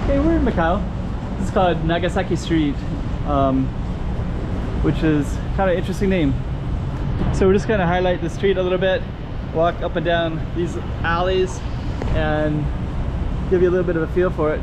Okay, we're in Macau. This is called Nagasaki Street, which is kind of interesting name. So we're just going to highlight the street a little bit, walk up and down these alleys, and give you a little bit of a feel for it.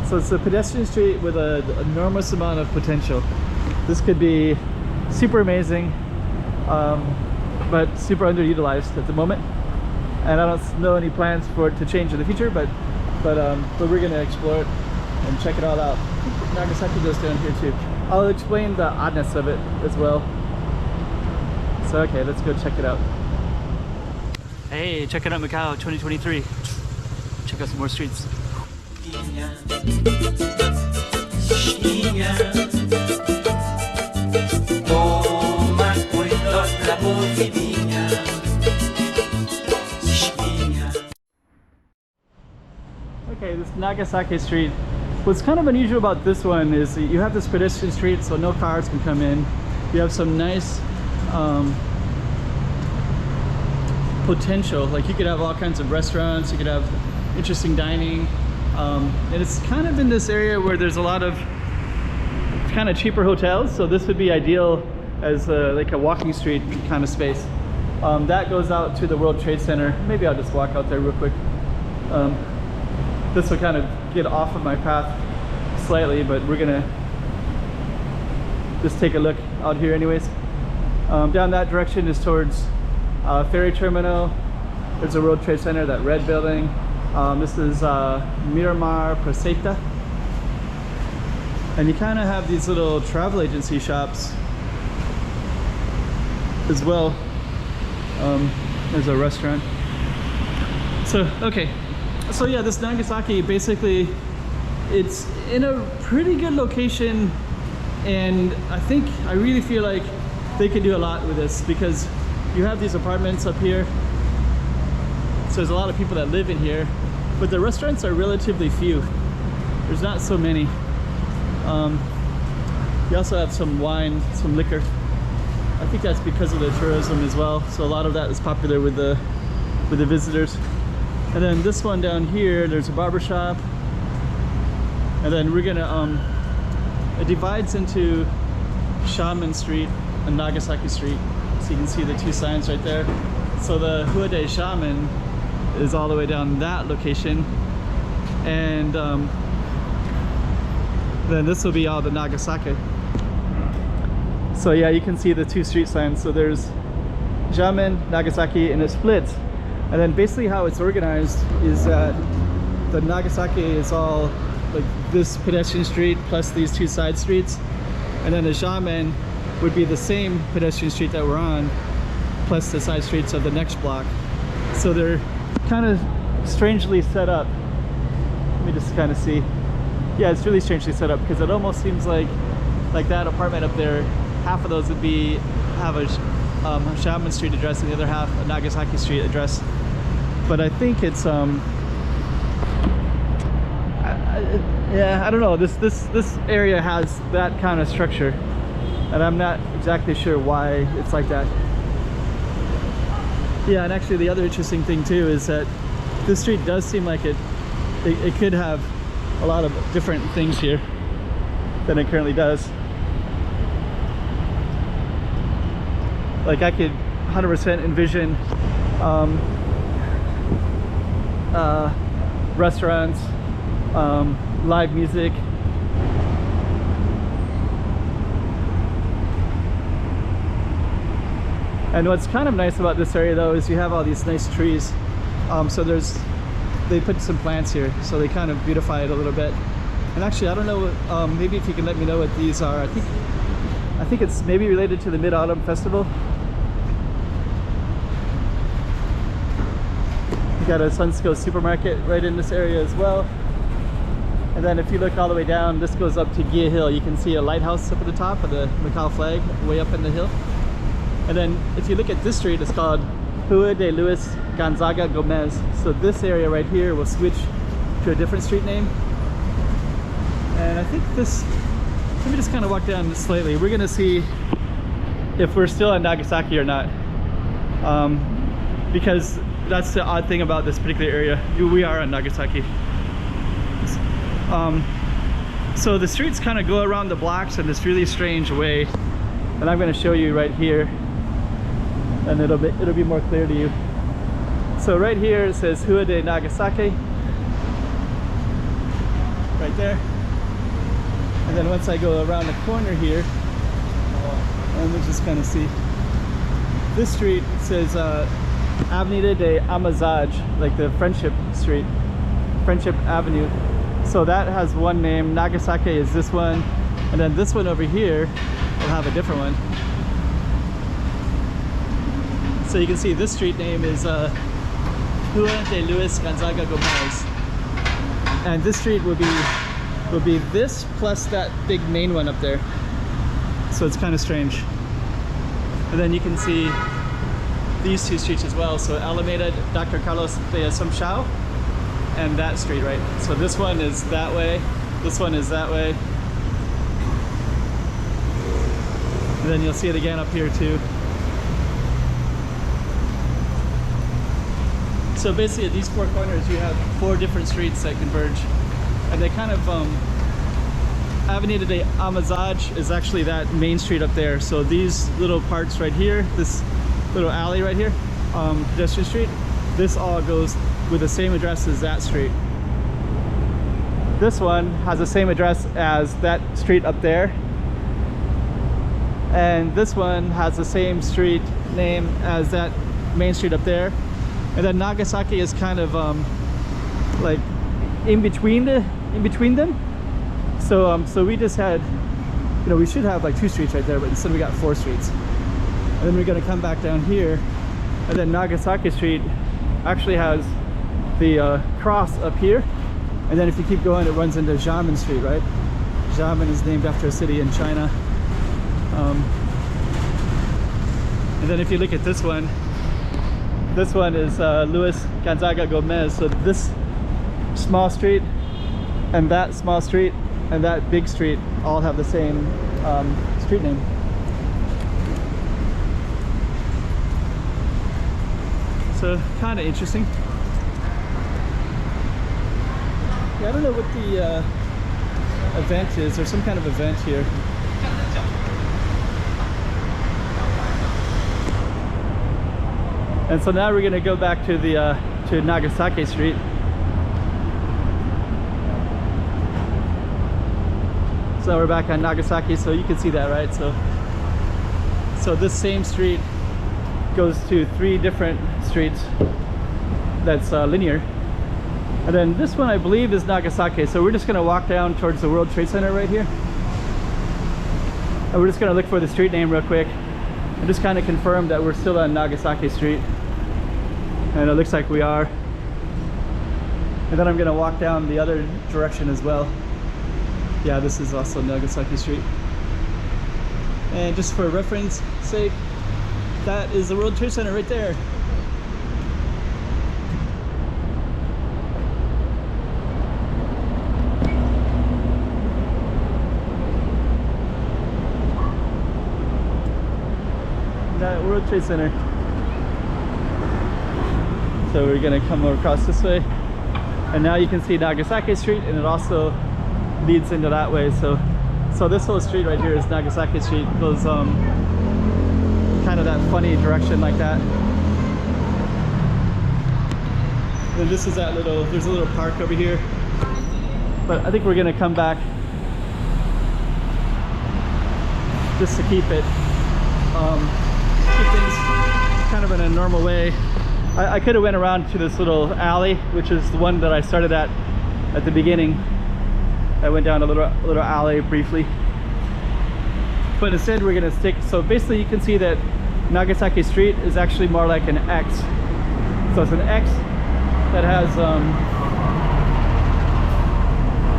So it's a pedestrian street with an enormous amount of potential. This could be super amazing, but super underutilized at the moment. And I don't know any plans for it to change in the future, but we're gonna explore it and check it all out. Nagasaki goes down here too. I'll explain the oddness of it as well. So okay, let's go check it out. Hey, check it out Macau 2023. Check out some more streets. Okay, this Nagasaki Street. What's kind of unusual about this one is you have this pedestrian street, so no cars can come in. You have some nice potential. Like you could have all kinds of restaurants, you could have interesting dining, and it's kind of in this area where there's a lot of kind of cheaper hotels, so this would be ideal as like a walking street kind of space. That goes out to the World Trade Center. Maybe I'll just walk out there real quick. This will kind of get off of my path slightly, but we're gonna just take a look out here anyways. Down that direction is towards ferry terminal. There's a World Trade Center, that red building. This is Miramar Praseta. And you kind of have these little travel agency shops as well. There's a restaurant. So, okay. So yeah, this Nagasaki, basically, it's in a pretty good location, and I really feel like they could do a lot with this, because you have these apartments up here, so there's a lot of people that live in here, but the restaurants are relatively few. There's not so many. You also have some wine, some liquor. I think that's because of the tourism as well, so a lot of that is popular with the visitors. And then this one down here, there's a barber shop, and then we're gonna it divides into Shaman Street and Nagasaki Street, so you can see the two signs right there. So the Huade Shaman is all the way down that location, and then this will be all the Nagasaki. So yeah, you can see the two street signs. So there's Shaman, Nagasaki, and it splits. And then basically how it's organized is that the Nagasaki is all like this pedestrian street plus these two side streets, and then the Shaman would be the same pedestrian street that we're on plus the side streets of the next block. So they're kind of strangely set up. Let me just kind of see. Yeah, it's really strangely set up, because it almost seems like that apartment up there, half of those would have a Shaman Street address and the other half a Nagasaki Street address. But I think it's yeah, I don't know, this area has that kind of structure, and I'm not exactly sure why it's like that. Yeah, and actually the other interesting thing too is that this street does seem like it could have a lot of different things here than it currently does. Like I could 100% envision restaurants, live music. And what's kind of nice about this area though is you have all these nice trees. So they put some plants here, so they kind of beautify it a little bit. And actually, I don't know, maybe if you can let me know what these are. I think it's maybe related to the Mid-Autumn Festival. You got a Sunsko supermarket right in this area as well. And then if you look all the way down, this goes up to Gia Hill. You can see a lighthouse up at the top of the Macau flag, way up in the hill. And then if you look at this street, it's called Rua de Luis Gonzaga Gomez. So this area right here will switch to a different street name. And I think this, let me just kind of walk down this slightly. We're gonna see if we're still at Nagasaki or not. Because that's the odd thing about this particular area. We are on Nagasaki. So the streets kind of go around the blocks in this really strange way, and I'm going to show you right here, and it'll be more clear to you. So right here it says Rua de Nagasaki, right there. And then once I go around the corner here, let me just kind of see. This street says Avenida de Amizade, like the Friendship Street, Friendship Avenue. So that has one name. Nagasaki is this one, and then this one over here will have a different one. So you can see this street name is Rua de Luis Gonzaga Gomez, and this street will be this plus that big main one up there. So it's kind of strange. And then you can see these two streets as well. So Alameda Dr. Carlos de Assumpção, and that street, right? So this one is that way, this one is that way. And then you'll see it again up here too. So basically at these four corners you have four different streets that converge. And they kind of, Avenida de Amizade is actually that main street up there. So these little parts right here, this little alley right here, pedestrian street, this all goes with the same address as that street. This one has the same address as that street up there. And this one has the same street name as that main street up there. And then Nagasaki is kind of like in between them. So we just had, you know, we should have like two streets right there, but instead we got four streets. And then we're gonna come back down here, and then Nagasaki Street actually has the cross up here, and then if you keep going it runs into Xiamen Street, right? Xiamen is named after a city in China. And then if you look at this one is Luis Gonzaga Gomez. So this small street and that small street and that big street all have the same street name. So kind of interesting. Yeah, I don't know what the event is. There's some kind of event here. And so now we're going to go back to the to Nagasaki Street. So we're back on Nagasaki, so you can see that, right? So this same street goes to three different streets that's linear. And then this one I believe is Nagasaki. So we're just going to walk down towards the World Trade Center right here. And we're just going to look for the street name real quick and just kind of confirm that we're still on Nagasaki Street. And it looks like we are. And then I'm going to walk down the other direction as well. Yeah, this is also Nagasaki Street. And just for reference sake, that is the World Trade Center right there. That World Trade Center. So we're gonna come across this way, and now you can see Nagasaki Street, and it also leads into that way. So this whole street right here is Nagasaki Street. It goes kind of that funny direction like that. And this is that little, there's a little park over here, but I think we're gonna come back just to keep it keep things kind of in a normal way. I could have went around to this little alley, which is the one that I started at the beginning. I went down a little alley briefly, but instead we're gonna stick. So basically you can see that Nagasaki Street is actually more like an X. So it's an X that has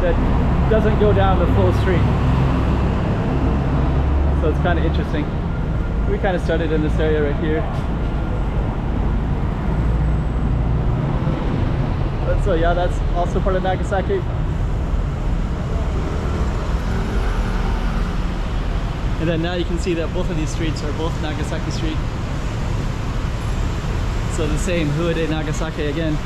that doesn't go down the full street. So it's kind of interesting. We kind of started in this area right here. But so yeah, that's also part of Nagasaki. And then now you can see that both of these streets are both Nagasaki Street. So the same, Rua de Nagasaki again,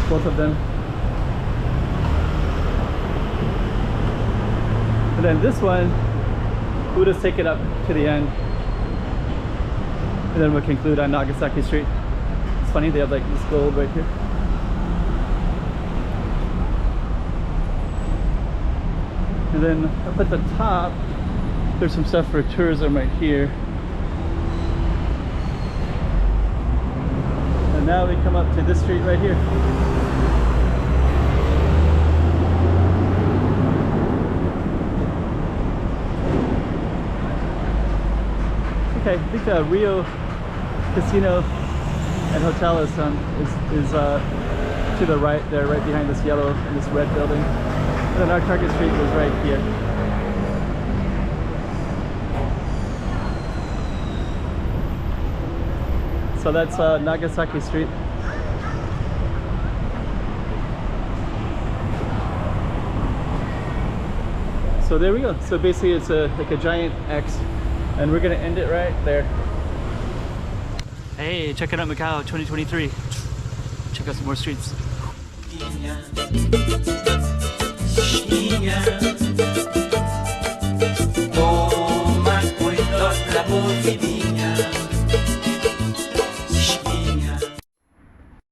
both of them. And then this one, we'll just take it up to the end. And then we'll conclude on Nagasaki Street. It's funny, they have like this gold right here. And then up at the top, there's some stuff for tourism right here. And now we come up to this street right here. Okay, I think the Rio Casino and Hotel is to the right there, right behind this yellow and this red building. And then our target street was right here. So that's Nagasaki Street. So there we go. So basically it's like a giant X, and we're gonna end it right there. Hey, check it out, Macau 2023. Check out some more streets.